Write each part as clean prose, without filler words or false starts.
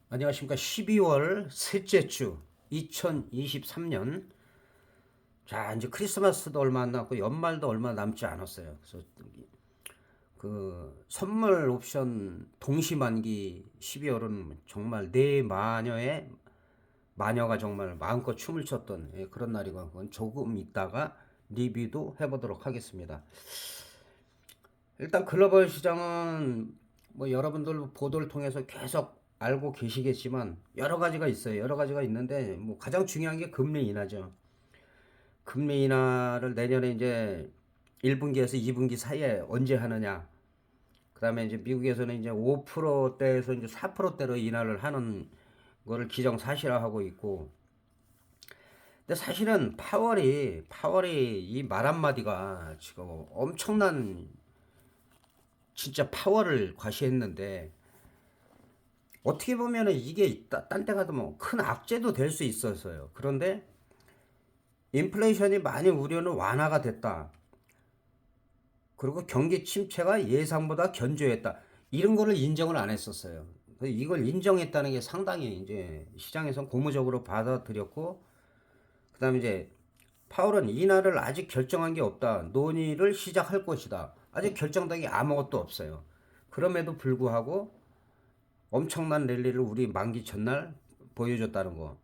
안녕하십니까. 12월 셋째 주 2023년. 자, 이제 크리스마스도 얼마 안 남고 연말도 얼마 남지 않았어요. 그래서 그 선물 옵션 동시 만기 12월은 정말 내 마녀의 마녀가 정말 마음껏 춤을 췄던 그런 날이고, 그건 조금 있다가 리뷰도 해보도록 하겠습니다. 일단 글로벌 시장은 뭐 여러분들 보도를 통해서 계속 알고 계시겠지만 여러 가지가 있어요. 여러 가지가 있는데 뭐 가장 중요한 게 금리 인하죠. 금리 인하를 내년에 이제 1분기에서 2분기 사이에 언제 하느냐. 그다음에 이제 미국에서는 이제 5%대에서 이제 4%대로 인하를 하는 거를 기정사실화하고 있고. 근데 사실은 파월이 이 말 한마디가 지금 엄청난 진짜 파워를 과시했는데, 어떻게 보면은 이게 딴 데 가도 뭐 큰 악재도 될 수 있었어요. 그런데 인플레이션이 많이 우려는 완화가 됐다. 그리고 경기 침체가 예상보다 견조했다. 이런 거를 인정을 안 했었어요. 이걸 인정했다는 게 상당히 이제 시장에서 고무적으로 받아들였고, 그다음에 이제 파월은 인하를 아직 결정한 게 없다. 논의를 시작할 것이다. 아직 결정된 게 아무것도 없어요. 그럼에도 불구하고 엄청난 랠리를 우리 만기 전날 보여줬다는 거.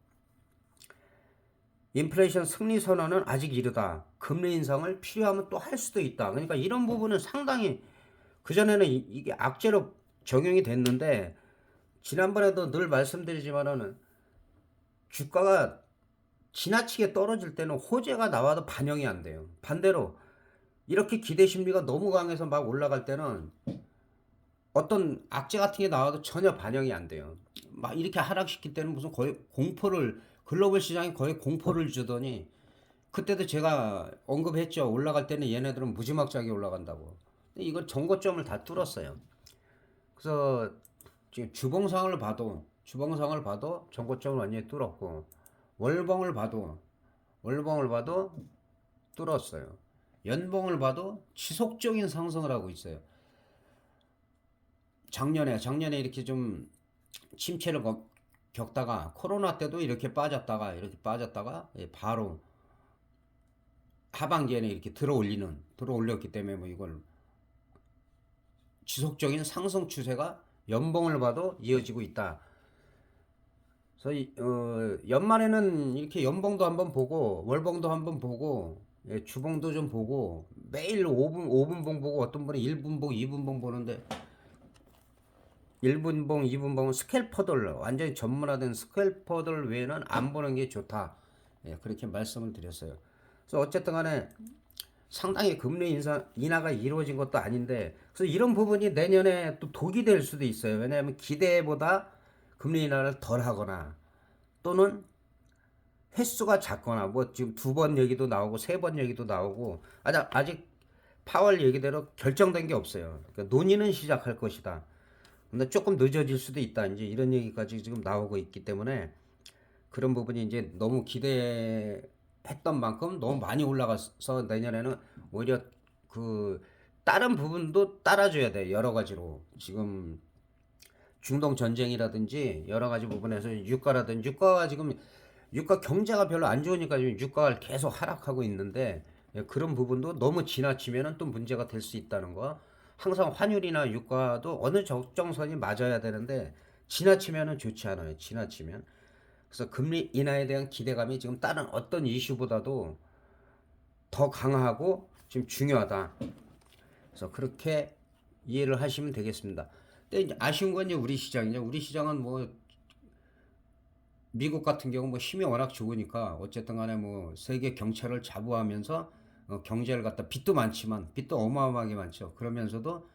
인플레이션 승리 선언은 아직 이르다. 금리 인상을 필요하면 또 할 수도 있다. 그러니까 이런 부분은 상당히, 그전에는 이게 악재로 적용이 됐는데, 지난번에도 늘 말씀드리지만은 주가가 지나치게 떨어질 때는 호재가 나와도 반영이 안 돼요. 반대로 이렇게 기대 심리가 너무 강해서 막 올라갈 때는 어떤 악재 같은 게 나와도 전혀 반영이 안 돼요. 막 이렇게 하락시킬 때는 무슨 거의 공포를, 글로벌 시장이 거의 공포를 주더니, 그때도 제가 언급했죠. 올라갈 때는 얘네들은 무지막지하게 올라간다고. 근데 이걸 전고점을 다 뚫었어요. 그래서 지금 주봉상을 봐도 전고점을 완전히 뚫었고, 월봉을 봐도 뚫었어요. 연봉을 봐도 지속적인 상승을 하고 있어요. 작년에 이렇게 좀 침체를 겪다가, 코로나 때도 이렇게 빠졌다가 바로 하반기에는 이렇게 들어올렸기 때문에 뭐 이걸 지속적인 상승 추세가 연봉을 봐도 이어지고 있다. 그래서 연말에는 이렇게 연봉도 한번 보고 월봉도 한번 보고, 주봉도 좀 보고, 매일 5분봉 보고, 어떤 분은 1분봉, 2분봉 보는데, 1분봉, 2분봉은 스캘퍼들, 완전히 전문화된 스캘퍼들 외에는 안 보는 게 좋다. 그렇게 말씀을 드렸어요. 그래서 어쨌든 간에 상당히 금리 인하가 이루어진 것도 아닌데, 그래서 이런 부분이 내년에 또 독이 될 수도 있어요. 왜냐하면 기대보다 금리 인하를 덜 하거나, 또는 횟수가 작거나, 뭐 지금 2번 얘기도 나오고 3번 얘기도 나오고, 아직 파월 얘기대로 결정된 게 없어요. 그러니까 논의는 시작할 것이다. 근데 조금 늦어질 수도 있다. 이제 이런 얘기까지 지금 나오고 있기 때문에, 그런 부분이 이제 너무 기대했던 만큼 너무 많이 올라가서 내년에는 오히려 그 다른 부분도 따라줘야 돼. 여러 가지로 지금 중동 전쟁이라든지 여러 가지 부분에서 유가가 지금, 유가 경제가 별로 안 좋으니까 지금 유가가 계속 하락하고 있는데, 그런 부분도 너무 지나치면은 또 문제가 될 수 있다는 거. 항상 환율이나 유가도 어느 적정선이 맞아야 되는데 지나치면은 좋지 않아요. 지나치면. 그래서 금리 인하에 대한 기대감이 지금 다른 어떤 이슈보다도 더 강하고 지금 중요하다. 그래서 그렇게 이해를 하시면 되겠습니다. 근데 이제 아쉬운 건 이제 우리 시장이죠. 우리 시장은 뭐 미국 같은 경우 뭐 힘이 워낙 좋으니까 어쨌든 간에 뭐 세계 경찰을 자부하면서 경제를 갖다 빚도 어마어마하게 많죠. 그러면서도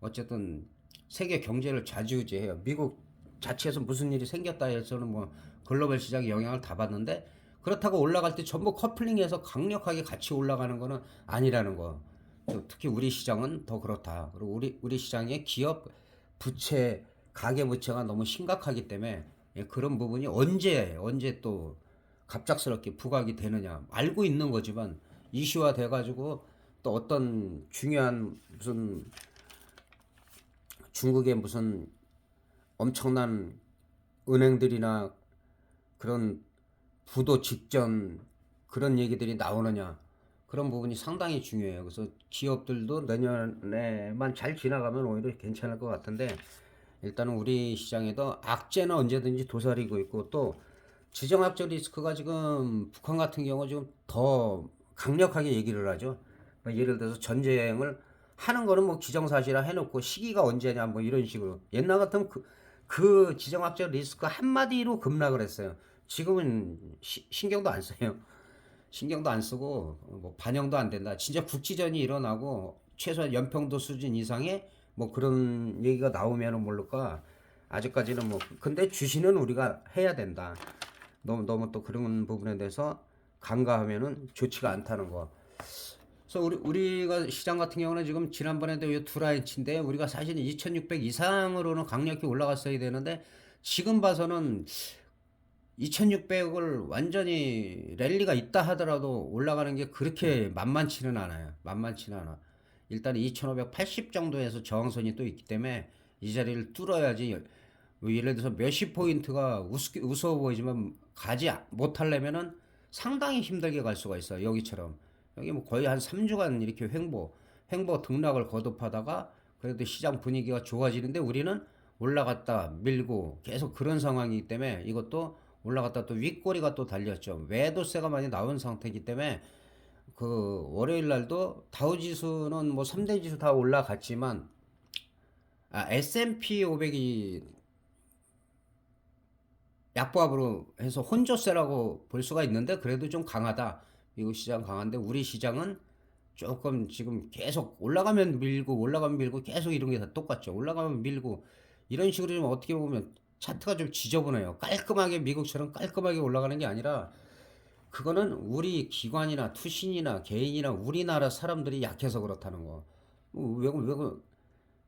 어쨌든 세계 경제를 좌지우지해요. 미국 자체에서 무슨 일이 생겼다 해서는 뭐 글로벌 시장에 영향을 다 받는데, 그렇다고 올라갈 때 전부 커플링해서 강력하게 같이 올라가는 거는 아니라는 거. 특히 우리 시장은 더 그렇다. 그리고 우리 시장의 기업 부채, 가계 부채가 너무 심각하기 때문에, 그런 부분이 언제 또 갑작스럽게 부각이 되느냐 알고 있는 거지만, 이슈화 돼가지고 또 어떤 중요한 중국의 무슨 엄청난 은행들이나 그런 부도 직전 그런 얘기들이 나오느냐, 그런 부분이 상당히 중요해요. 그래서 기업들도 내년에만 잘 지나가면 오히려 괜찮을 것 같은데, 일단은 우리 시장에도 악재는 언제든지 도사리고 있고, 또 지정학적 리스크가 지금 북한 같은 경우 지금 더 강력하게 얘기를 하죠. 뭐 예를 들어서 전쟁을 하는 거는 뭐 기정사실화 해놓고 시기가 언제냐 뭐 이런 식으로, 옛날 같으면 그 지정학적 리스크 한마디로 급락을 했어요. 지금은 신경도 안 써요. 신경도 안 쓰고 뭐 반영도 안 된다. 진짜 국지전이 일어나고 최소한 연평도 수준 이상의 뭐 그런 얘기가 나오면은 모를까. 아직까지는 뭐 근데 주시는 우리가 해야 된다. 너무 또 그런 부분에 대해서 간과하면은 좋지가 않다는 거. 그래서 우리가 시장 같은 경우는 지금 지난번에도 이두 라인치인데, 우리가 사실 2,600 이상으로는 강력히 올라갔어야 되는데, 지금 봐서는 2,600을 완전히 랠리가 있다 하더라도 올라가는 게 그렇게 만만치는 않아요. 만만치는 않아. 일단 2,580 정도에서 저항선이 또 있기 때문에 이 자리를 뚫어야지. 뭐 예를 들어서 몇십 포인트가 우스워 보이지만 가지 못하려면은 상당히 힘들게 갈 수가 있어요. 여기처럼. 여기 뭐 거의 한 3주간 이렇게 횡보 등락을 거듭하다가 그래도 시장 분위기가 좋아지는데, 우리는 올라갔다 밀고 계속 그런 상황이기 때문에 이것도 올라갔다 또 윗꼬리가 또 달렸죠. 매도세가 많이 나온 상태이기 때문에 그 월요일 날도 다우지수는 뭐 3대 지수 다 올라갔지만, S&P 500이 약보합으로 해서 혼조세라고 볼 수가 있는데, 그래도 좀 강하다. 미국 시장 강한데 우리 시장은 조금 지금 계속 올라가면 밀고 올라가면 밀고 계속 이런 게 다 똑같죠. 올라가면 밀고 이런 식으로 좀 어떻게 보면 차트가 좀 지저분해요. 깔끔하게 미국처럼 깔끔하게 올라가는 게 아니라, 그거는 우리 기관이나 투신이나 개인이나 우리나라 사람들이 약해서 그렇다는 거.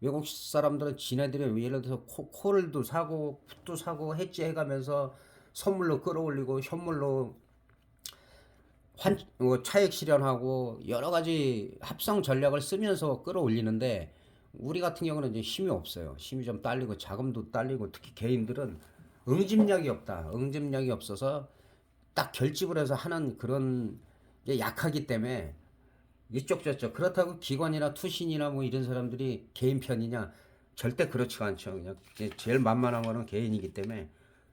외국 사람들은 지네들이 예를 들어서 콜도 사고 풋도 사고 해지 해가면서 선물로 끌어올리고 현물로 차익 실현하고 여러 가지 합성 전략을 쓰면서 끌어올리는데, 우리 같은 경우는 이제 힘이 없어요. 힘이 좀 딸리고 자금도 딸리고, 특히 개인들은 응집력이 없다. 응집력이 없어서 딱 결집을 해서 하는 그런 게 약하기 때문에 이쪽 저쪽. 그렇다고 기관이나 투신이나 뭐 이런 사람들이 개인 편이냐? 절대 그렇지가 않죠. 그냥 제일 만만한 거는 개인이기 때문에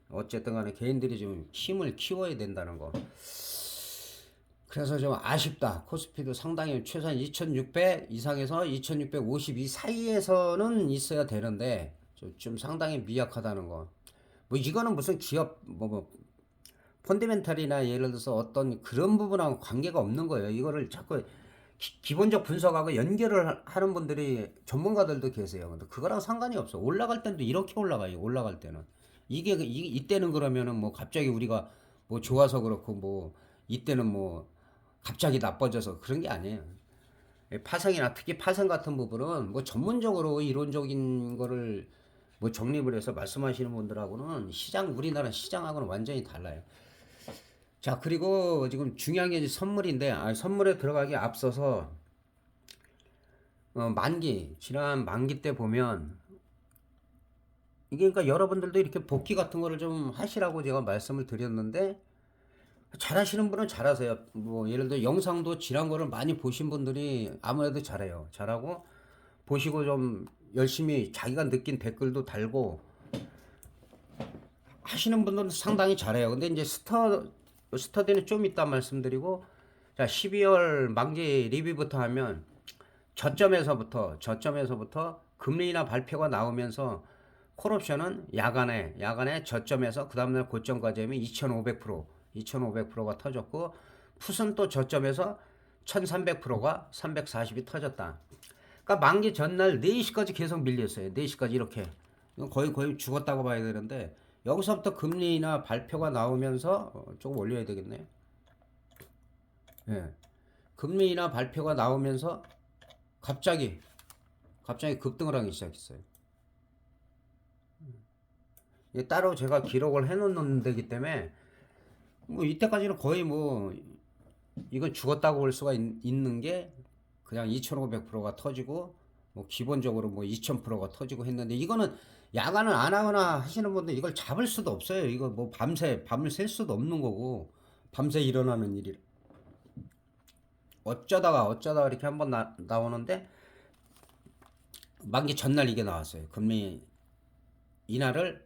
어쨌든 간에 개인들이 좀 힘을 키워야 된다는 거. 그래서 좀 아쉽다. 코스피도 상당히 최소한 2,600 이상에서 2,652 사이에서는 있어야 되는데 좀 상당히 미약하다는 거. 뭐 이거는 무슨 기업 펀더멘탈이나 예를 들어서 어떤 그런 부분하고 관계가 없는 거예요. 이거를 자꾸 기본적 분석하고 연결을 하는 분들이 전문가들도 계세요. 근데 그거랑 상관이 없어. 올라갈 때도 이렇게 올라가요. 올라갈 때는 이때는 그러면은 뭐 갑자기 우리가 뭐 좋아서 그렇고, 뭐 이때는 뭐 갑자기 나빠져서 그런 게 아니에요. 파생이나 특히 파생 같은 부분은 뭐 전문적으로 이론적인 거를 뭐 정립을 해서 말씀하시는 분들하고는 우리나라 시장하고는 완전히 달라요. 자, 그리고 지금 중요한 게 선물인데, 선물에 들어가기 앞서서 지난 만기 때 보면, 이게 그러니까 여러분들도 이렇게 복귀 같은 거를 좀 하시라고 제가 말씀을 드렸는데, 잘하시는 분은 잘하세요. 뭐 예를 들어 영상도 지난 거를 많이 보신 분들이 아무래도 잘해요. 잘하고 보시고 좀 열심히 자기가 느낀 댓글도 달고 하시는 분들은 상당히 잘해요. 근데 이제 스터디는 좀 이따 말씀드리고, 자, 12월 만기 리뷰부터 하면 저점에서부터 금리나 발표가 나오면서 콜옵션은 야간에 저점에서 그 다음날 고점까지 하면 2,500%가 터졌고, 풋은 또 저점에서 1,300%가 340이 터졌다. 그러니까 만기 전날 4시까지 계속 밀렸어요. 4시까지 이렇게. 거의 죽었다고 봐야 되는데, 여기서부터 금리나 발표가 나오면서 조금 올려야 되겠네. 예. 금리나 발표가 나오면서 갑자기 급등을 하기 시작했어요. 따로 제가 기록을 해놓는 데기 때문에 뭐 이때까지는 거의 뭐 이건 죽었다고 볼 수가 있는 게, 그냥 2,500%가 터지고 뭐 기본적으로 뭐 2,000%가 터지고 했는데, 이거는 야간을 안 하거나 하시는 분들 이걸 잡을 수도 없어요. 이거 뭐 밤을 샐 수도 없는 거고 밤새 일어나는 일이 어쩌다가 이렇게 한번 나오는데 만기 전날 이게 나왔어요. 금리 인하를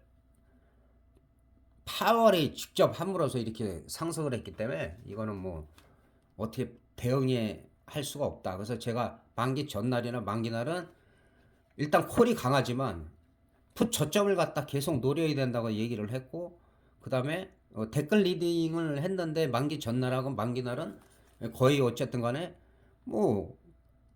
파월이 직접 함으로써 이렇게 상승을 했기 때문에 이거는 뭐 어떻게 대응이 할 수가 없다. 그래서 제가 만기 전날이나 만기 날은 일단 콜이 강하지만 풋 저점을 갖다 계속 노려야 된다고 얘기를 했고, 그 다음에 댓글 리딩을 했는데 만기 전날하고 만기 날은 거의 어쨌든 간에 뭐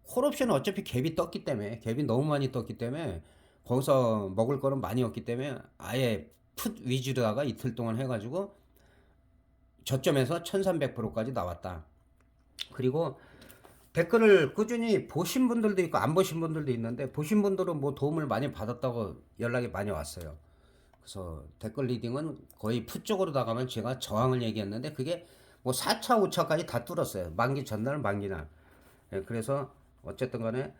콜옵션은 어차피 갭이 떴기 때문에, 갭이 너무 많이 떴기 때문에 거기서 먹을 거는 많이 없기 때문에 아예 풋 위주로다가 이틀 동안 해가지고 저점에서 1300%까지 나왔다. 그리고 댓글을 꾸준히 보신 분들도 있고 안 보신 분들도 있는데, 보신 분들은 뭐 도움을 많이 받았다고 연락이 많이 왔어요. 그래서 댓글 리딩은 거의 풋 쪽으로 나가면 제가 저항을 얘기했는데 그게 뭐 4차 5차까지 다 뚫었어요. 만기 전날 만기 날. 예, 그래서 어쨌든 간에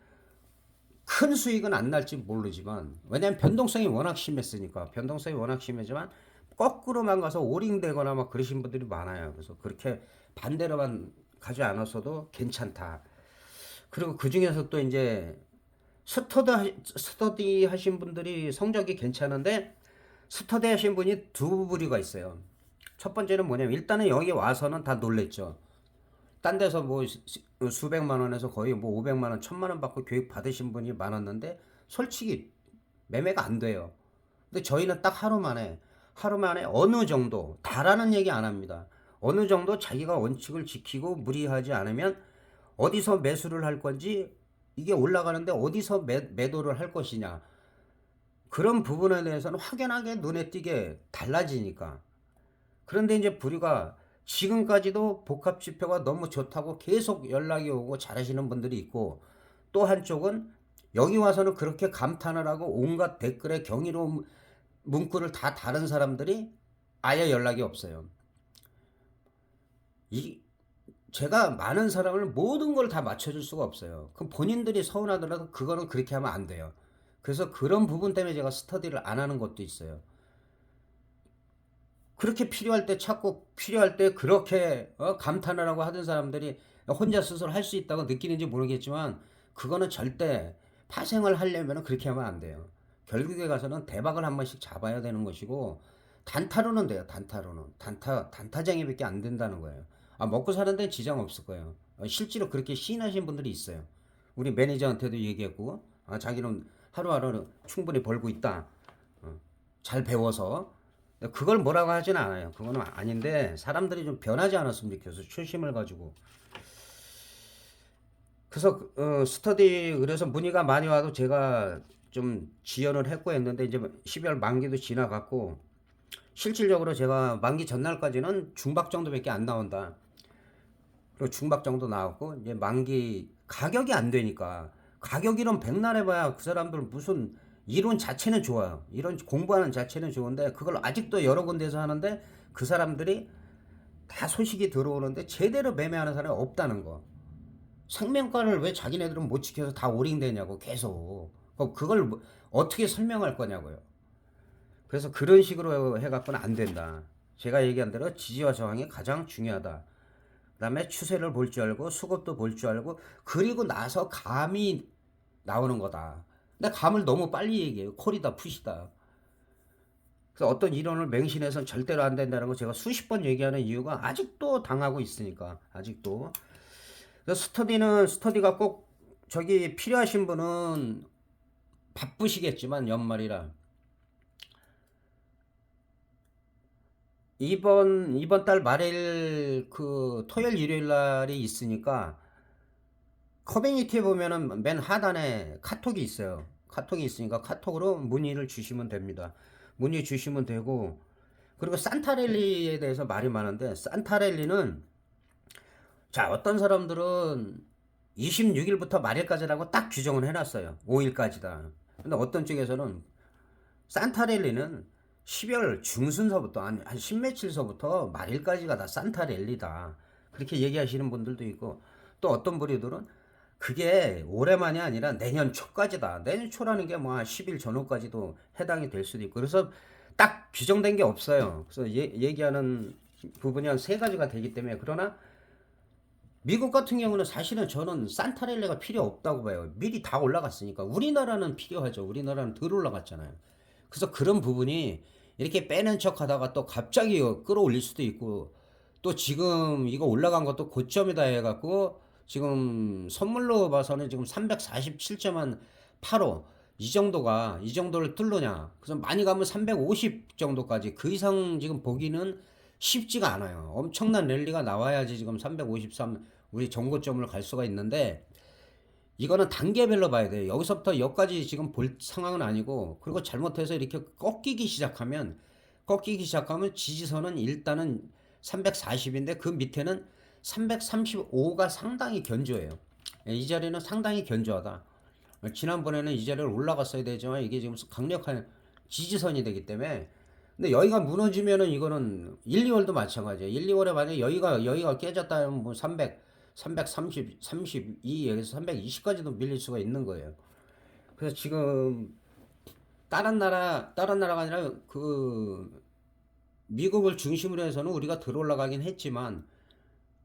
큰 수익은 안 날지 모르지만, 왜냐면 변동성이 워낙 심했으니까. 변동성이 워낙 심하지만 거꾸로만 가서 오링되거나 막 그러신 분들이 많아요. 그래서 그렇게 반대로만 가지 않았어도 괜찮다. 그리고 그 중에서 또 이제 스터디 하신 분들이 성적이 괜찮은데, 스터디 하신 분이 두 부류가 있어요. 첫 번째는 뭐냐면 일단은 여기 와서는 다 놀랬죠. 딴 데서 뭐 수백만 원에서 거의 뭐 500만 원, 1000만 원 받고 교육 받으신 분이 많았는데 솔직히 매매가 안 돼요. 근데 저희는 딱 하루 만에 어느 정도 다라는 얘기 안 합니다. 어느 정도 자기가 원칙을 지키고 무리하지 않으면 어디서 매수를 할 건지, 이게 올라가는데 어디서 매도를 할 것이냐, 그런 부분에 대해서는 확연하게 눈에 띄게 달라지니까. 그런데 이제 부류가 지금까지도 복합지표가 너무 좋다고 계속 연락이 오고 잘하시는 분들이 있고, 또 한쪽은 여기 와서는 그렇게 감탄을 하고 온갖 댓글에 경이로운 문구를 다 다른 사람들이 아예 연락이 없어요. 제가 많은 사람을 모든 걸 다 맞춰줄 수가 없어요. 그럼 본인들이 서운하더라도 그거는 그렇게 하면 안 돼요. 그래서 그런 부분 때문에 제가 스터디를 안 하는 것도 있어요. 그렇게 필요할 때 찾고 필요할 때 그렇게 감탄을 하고 하던 사람들이 혼자 스스로 할 수 있다고 느끼는지 모르겠지만, 그거는 절대 파생을 하려면 그렇게 하면 안 돼요. 결국에 가서는 대박을 한 번씩 잡아야 되는 것이고, 단타로는 돼요. 단타로는 단타쟁이밖에 안 된다는 거예요. 먹고 사는 데는 지장 없을 거예요. 실제로 그렇게 시인하신 분들이 있어요. 우리 매니저한테도 얘기했고, 자기는 하루하루 충분히 벌고 있다. 잘 배워서. 그걸 뭐라고 하진 않아요. 그거는 아닌데 사람들이 좀 변하지 않았으면 좋겠어. 초심을 가지고. 그래서 스터디, 그래서 문의가 많이 와도 제가 좀 지연을 했고 했는데, 이제 12월 만기도 지나갔고 실질적으로 제가 만기 전날까지는 중박 정도밖에 안 나온다. 그리고 중박 정도 나왔고, 이제 만기 가격이 안 되니까, 가격이론 백날 해봐야 그 사람들 무슨 이론 자체는 좋아요. 이런 공부하는 자체는 좋은데 그걸 아직도 여러 군데서 하는데 그 사람들이 다 소식이 들어오는데 제대로 매매하는 사람이 없다는 거. 생명권을 왜 자기네들은 못 지켜서 다 오링되냐고 계속. 그걸 어떻게 설명할 거냐고요. 그래서 그런 식으로 해갖고는 안 된다. 제가 얘기한 대로 지지와 저항이 가장 중요하다. 그 다음에 추세를 볼 줄 알고 수급도 볼 줄 알고, 그리고 나서 감이 나오는 거다. 근데 감을 너무 빨리 얘기해요. 콜이다 풋이다. 그래서 어떤 이론을 맹신해서는 절대로 안 된다는 거 제가 수십 번 얘기하는 이유가 아직도 당하고 있으니까. 아직도. 그래서 스터디가 꼭 저기 필요하신 분은 바쁘시겠지만 연말이라 이번 달 말일 그 토요일 일요일 날이 있으니까, 커뮤니티에 보면은 맨 하단에 카톡이 있어요. 카톡이 있으니까 카톡으로 문의를 주시면 됩니다. 문의 주시면 되고, 그리고 산타랠리에 대해서 말이 많은데, 산타랠리는 자, 어떤 사람들은 26일부터 말일까지라고 딱 규정을 해놨어요. 5일까지다. 근데 어떤 쪽에서는 산타랠리는 12월 중순서부터 한 십며칠서부터 말일까지가 다 산타랠리다. 그렇게 얘기하시는 분들도 있고, 또 어떤 부류들은 그게 올해만이 아니라 내년 초까지다. 내년 초라는 게 뭐 10일 전후까지도 해당이 될 수도 있고. 그래서 딱 규정된 게 없어요. 그래서 얘기하는 부분이 한 세 가지가 되기 때문에. 그러나 미국 같은 경우는 사실은 저는 산타렐레가 필요 없다고 봐요. 미리 다 올라갔으니까. 우리나라는 필요하죠. 우리나라는 덜 올라갔잖아요. 그래서 그런 부분이 이렇게 빼는 척 하다가 또 갑자기 끌어올릴 수도 있고, 또 지금 이거 올라간 것도 고점이다 해갖고 지금 선물로 봐서는 지금 347.85 이 정도를 뚫느냐. 그래서 많이 가면 350 정도까지, 그 이상 지금 보기는 쉽지가 않아요. 엄청난 랠리가 나와야지 지금 353 우리 정고점을 갈 수가 있는데, 이거는 단계별로 봐야 돼요. 여기서부터 여기까지 지금 볼 상황은 아니고, 그리고 잘못해서 이렇게 꺾이기 시작하면 지지선은 일단은 340인데 그 밑에는 335가 상당히 견조해요. 이 자리는 상당히 견조하다. 지난번에는 이 자리를 올라갔어야 되지만 이게 지금 강력한 지지선이 되기 때문에. 근데 여기가 무너지면은 이거는 1, 2월도 마찬가지예요. 1, 2월에 만약에 여기가 깨졌다면 뭐 330, 32, 여기서 320까지도 밀릴 수가 있는 거예요. 그래서 지금 다른 나라가 아니라 그 미국을 중심으로 해서는 우리가 들어 올라가긴 했지만,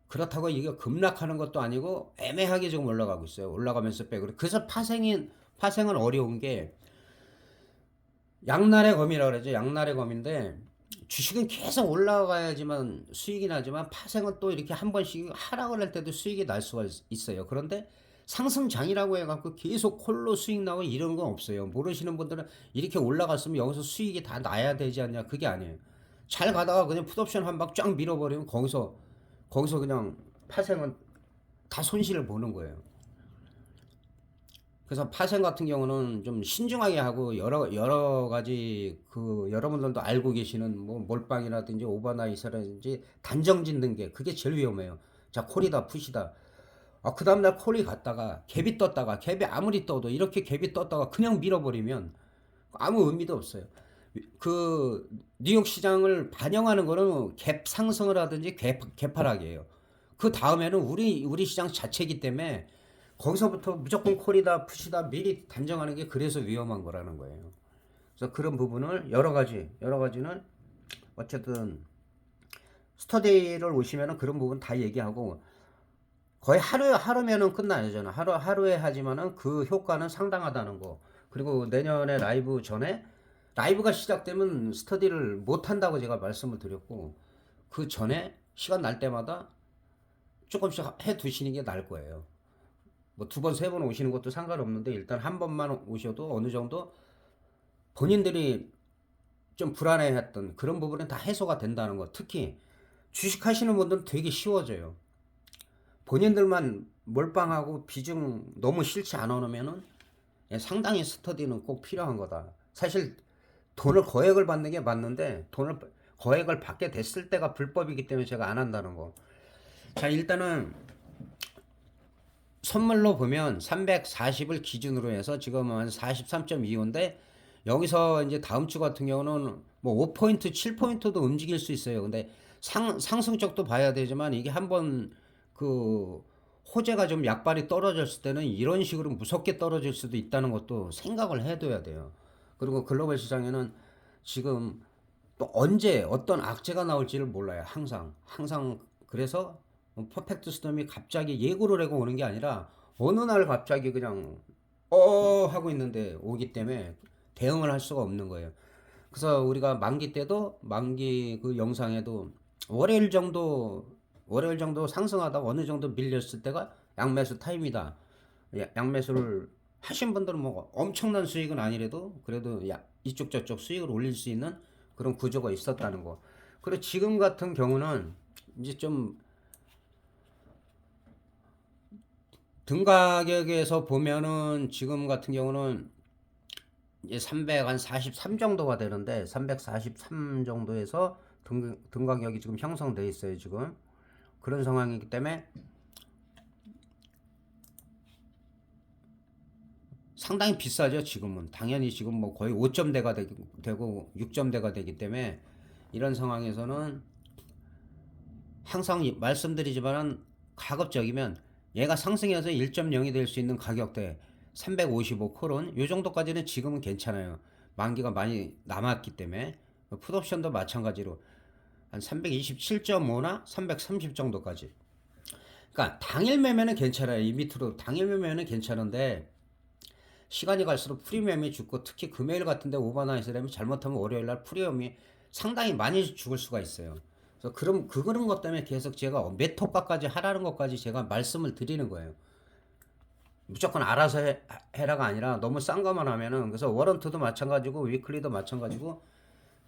그렇다고 이게 급락하는 것도 아니고 애매하게 지금 올라가고 있어요. 올라가면서 빼고. 그래서 파생은 어려운 게 양날의 검이라고 그러죠. 양날의 검인데, 주식은 계속 올라가야지만 수익이 나지만 파생은 또 이렇게 한 번씩 하락을 할 때도 수익이 날 수가 있어요. 그런데 상승장이라고 해갖고 계속 콜로 수익 나고 이런 건 없어요. 모르시는 분들은 이렇게 올라갔으면 여기서 수익이 다 나야 되지 않냐, 그게 아니에요. 잘 가다가 그냥 풋옵션 한 방 쫙 밀어버리면 거기서 그냥 파생은 다 손실을 보는 거예요. 그래서 파생 같은 경우는 좀 신중하게 하고, 여러 가지 그 여러분들도 알고 계시는 뭐 몰빵이라든지 오버나이스라든지 단정 짓는 게 그게 제일 위험해요. 자, 콜이다 푸시다. 그 다음날 콜이 갔다가 갭이 떴다가, 갭이 아무리 떠도 이렇게 갭이 떴다가 그냥 밀어버리면 아무 의미도 없어요. 그 뉴욕 시장을 반영하는 거는 갭 상승을 하든지 갭하락이에요. 그 다음에는 우리 시장 자체이기 때문에 거기서부터 무조건 콜이다 푸시다 미리 단정하는 게 그래서 위험한 거라는 거예요. 그래서 그런 부분을 여러 가지는 어쨌든 스터디를 오시면은 그런 부분 다 얘기하고, 거의 하루면은 끝나잖아. 하루에 하지만은 그 효과는 상당하다는 거. 그리고 내년에 라이브가 시작되면 스터디를 못 한다고 제가 말씀을 드렸고, 그 전에 시간 날 때마다 조금씩 해 두시는 게 나을 거예요. 뭐 두 번, 세 번 오시는 것도 상관없는데, 일단 한 번만 오셔도 어느 정도 본인들이 좀 불안해했던 그런 부분은 다 해소가 된다는 거. 특히 주식 하시는 분들은 되게 쉬워져요. 본인들만 몰빵하고 비중 너무 싫지 않아 놓으면은 상당히 스터디는 꼭 필요한 거다. 사실 돈을 거액을 받는 게 맞는데, 거액을 받게 됐을 때가 불법이기 때문에 제가 안 한다는 거. 자, 일단은 선물로 보면 340을 기준으로 해서 지금은 43.25인데, 여기서 이제 다음 주 같은 경우는 뭐 5포인트, 7포인트도 움직일 수 있어요. 근데 상승 쪽도 봐야 되지만, 이게 한번 그 호재가 좀 약발이 떨어졌을 때는 이런 식으로 무섭게 떨어질 수도 있다는 것도 생각을 해둬야 돼요. 그리고 글로벌 시장에는 지금 또 언제 어떤 악재가 나올지를 몰라요. 항상. 그래서 퍼펙트 스톰이 갑자기 예고를 하고 오는 게 아니라 어느 날 갑자기 그냥 하고 있는데 오기 때문에 대응을 할 수가 없는 거예요. 그래서 우리가 만기 그 영상에도 월요일 정도 상승하다 어느 정도 밀렸을 때가 양매수 타임이다. 양매수를 하신 분들은 뭐 엄청난 수익은 아니래도 그래도 이쪽 저쪽 수익을 올릴 수 있는 그런 구조가 있었다는 거. 그리고 지금 같은 경우는 이제 좀 등 가격에서 보면은 지금 같은 경우는 이제 343 정도가 되는데, 343 정도에서 등 가격이 지금 형성돼 있어요. 지금 그런 상황이기 때문에 상당히 비싸죠. 지금은 당연히 지금 뭐 거의 5점대가 되고 6점대가 되기 때문에, 이런 상황에서는 항상 말씀드리지만은 가급적이면 얘가 상승해서 1.0이 될 수 있는 가격대 355 콜은 요 정도까지는 지금은 괜찮아요. 만기가 많이 남았기 때문에. 풋옵션도 마찬가지로 한 327.5나 330 정도까지. 그러니까 당일 매매는 괜찮아요. 이 밑으로 당일 매매는 괜찮은데 시간이 갈수록 프리미엄이 죽고, 특히 금요일 같은데 오버나잇을 하면 잘못하면 월요일 날 프리미엄이 상당히 많이 죽을 수가 있어요. 그래서 그런 것 때문에 계속 제가 몇 호가까지 하라는 것까지 제가 말씀을 드리는 거예요. 무조건 알아서 해라가 아니라 너무 싼 것만 하면은. 그래서 워런트도 마찬가지고 위클리도 마찬가지고,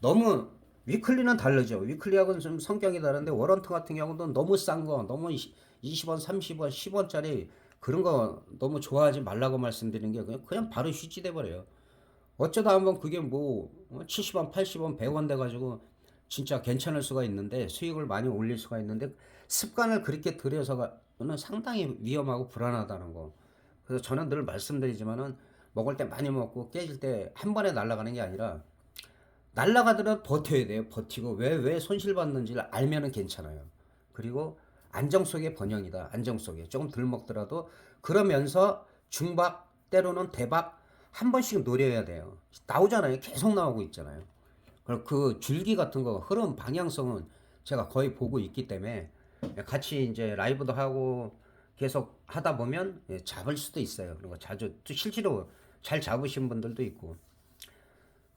너무 위클리는 다르죠. 위클리하고는 좀 성격이 다른데 워런트 같은 경우는 너무 싼 거, 너무 20원, 30원, 10원짜리 그런 거 너무 좋아하지 말라고 말씀드리는 게, 그냥 바로 휴지돼 버려요. 어쩌다 한번 그게 뭐 70원, 80원, 100원 돼가지고 진짜 괜찮을 수가 있는데, 수익을 많이 올릴 수가 있는데, 습관을 그렇게 들여서는 상당히 위험하고 불안하다는 거. 그래서 저는 늘 말씀드리지만은, 먹을 때 많이 먹고 깨질 때 한 번에 날아가는 게 아니라, 날아가더라도 버텨야 돼요. 버티고 왜 손실 받는지를 알면은 괜찮아요. 그리고 안정 속의 번영이다. 안정 속에 조금 덜 먹더라도, 그러면서 중박 때로는 대박 한 번씩 노려야 돼요. 나오잖아요. 계속 나오고 있잖아요. 그 줄기 같은 거 흐름 방향성은 제가 거의 보고 있기 때문에, 같이 이제 라이브도 하고 계속 하다 보면 잡을 수도 있어요. 그리고 자주 또 실제로 잘 잡으신 분들도 있고.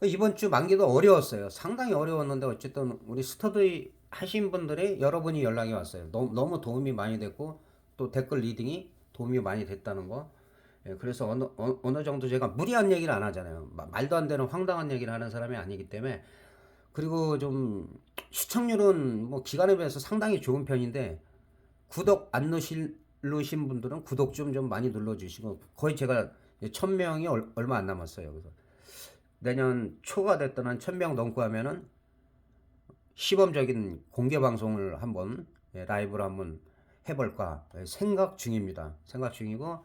이번 주 만기도 어려웠어요. 상당히 어려웠는데 어쨌든 우리 스터디 하신 분들이 여러분이 연락이 왔어요. 너무 도움이 많이 됐고, 또 댓글 리딩이 도움이 많이 됐다는 거. 그래서 어느 정도 제가 무리한 얘기를 안 하잖아요. 말도 안 되는 황당한 얘기를 하는 사람이 아니기 때문에. 그리고 좀 시청률은 뭐 기간에 비해서 상당히 좋은 편인데, 구독 안 누르신 분들은 구독 좀 많이 눌러주시고, 거의 제가 1000명이 얼마 안 남았어요. 그래서 내년 초가 됐던 한 1000명 넘고 하면은 시범적인 공개 방송을 한번, 라이브로 한번 해볼까 생각 중입니다. 생각 중이고,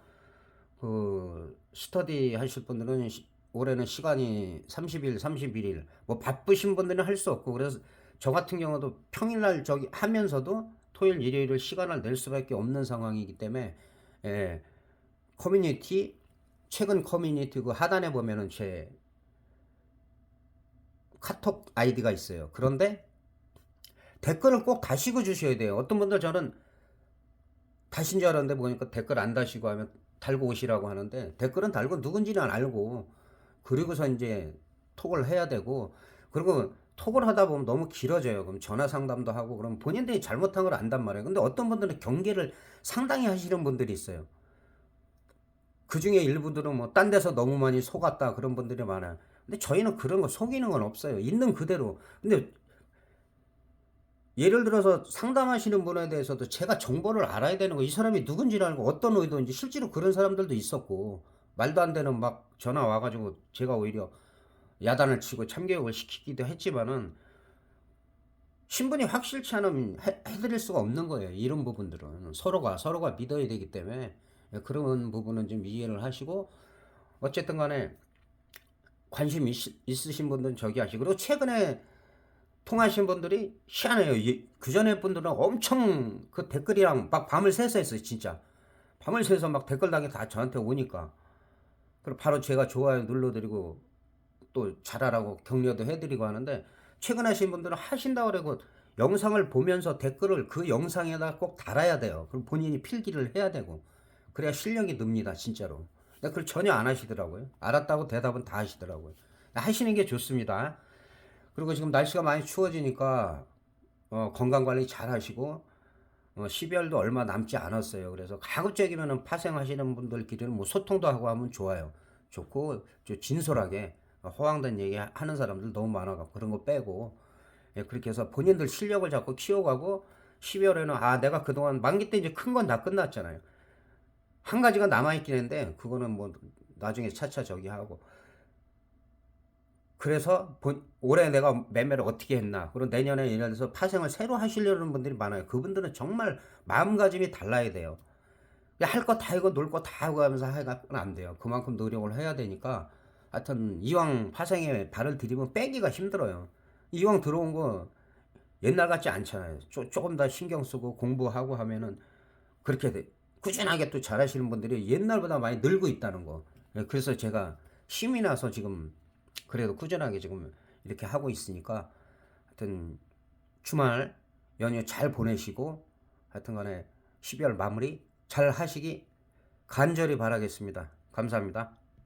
그 스터디 하실 분들은 올해는 시간이 30일, 31일 뭐 바쁘신 분들은 할 수 없고, 그래서 저 같은 경우도 평일날 저기 하면서도 토요일, 일요일을 시간을 낼 수밖에 없는 상황이기 때문에, 예, 커뮤니티, 최근 커뮤니티 그 하단에 보면은 제 카톡 아이디가 있어요. 그런데 댓글을 꼭 다시고 주셔야 돼요. 어떤 분들 저는 다신 줄 알았는데 보니까 댓글 안 다시고 하면 달고 오시라고 하는데, 댓글은 달고 누군지는 알고, 그리고서 이제 톡을 해야 되고, 그리고 톡을 하다 보면 너무 길어져요. 그럼 전화 상담도 하고, 그럼 본인들이 잘못한 걸 안단 말이에요. 근데 어떤 분들은 경계를 상당히 하시는 분들이 있어요. 그 중에 일부들은 뭐 딴 데서 너무 많이 속았다 그런 분들이 많아요. 근데 저희는 그런 거 속이는 건 없어요. 있는 그대로. 근데 예를 들어서 상담하시는 분에 대해서도 제가 정보를 알아야 되는 거, 이 사람이 누군지를 알고 어떤 의도인지. 실제로 그런 사람들도 있었고, 말도 안 되는 막 전화 와가지고 제가 오히려 야단을 치고 참교육을 시키기도 했지만은, 신분이 확실치 않으면 해드릴 수가 없는 거예요. 이런 부분들은 서로가 믿어야 되기 때문에, 그런 부분은 좀 이해를 하시고, 어쨌든 간에 관심 있으신 분들은 저기 하시고. 그리고 최근에 통하신 분들이 희한해요. 그 전에 분들은 엄청 그 댓글이랑 막 밤을 새서 했어요. 진짜 밤을 새서 막 댓글 당이 다 저한테 오니까, 그리고 바로 제가 좋아요 눌러드리고 또 잘하라고 격려도 해드리고 하는데, 최근 하신 분들은 하신다고 그러고 영상을 보면서 댓글을 그 영상에다 꼭 달아야 돼요. 그럼 본인이 필기를 해야 되고, 그래야 실력이 늡니다. 진짜로. 근데 그걸 전혀 안 하시더라고요. 알았다고 대답은 다 하시더라고요. 하시는 게 좋습니다. 그리고 지금 날씨가 많이 추워지니까 건강관리 잘 하시고, 12월도 얼마 남지 않았어요. 그래서 가급적이면 파생하시는 분들끼리는 뭐 소통도 하고 하면 좋아요. 좋고, 진솔하게 허황된 얘기 하는 사람들 너무 많아가지고 그런 거 빼고, 그렇게 해서 본인들 실력을 자꾸 키워가고, 12월에는 내가 그동안 만기 때 이제 큰 건 다 끝났잖아요. 한 가지가 남아있긴 한데 그거는 뭐 나중에 차차 저기 하고. 그래서 올해 내가 매매를 어떻게 했나, 그리고 내년에 예를 들어서 파생을 새로 하시려는 분들이 많아요. 그분들은 정말 마음가짐이 달라야 돼요. 할 거 다 하고 놀 거 다 하고 하면서 해가지고는 안 돼요. 그만큼 노력을 해야 되니까. 하여튼 이왕 파생에 발을 들이면 빼기가 힘들어요. 이왕 들어온 거 옛날 같지 않잖아요. 조금 더 신경 쓰고 공부하고 하면은 그렇게 꾸준하게 또 잘하시는 분들이 옛날보다 많이 늘고 있다는 거. 예, 그래서 제가 힘이 나서 지금 그래도 꾸준하게 지금 이렇게 하고 있으니까 하여튼 주말 연휴 잘 보내시고 하여튼 간에 12월 마무리 잘 하시기 간절히 바라겠습니다. 감사합니다.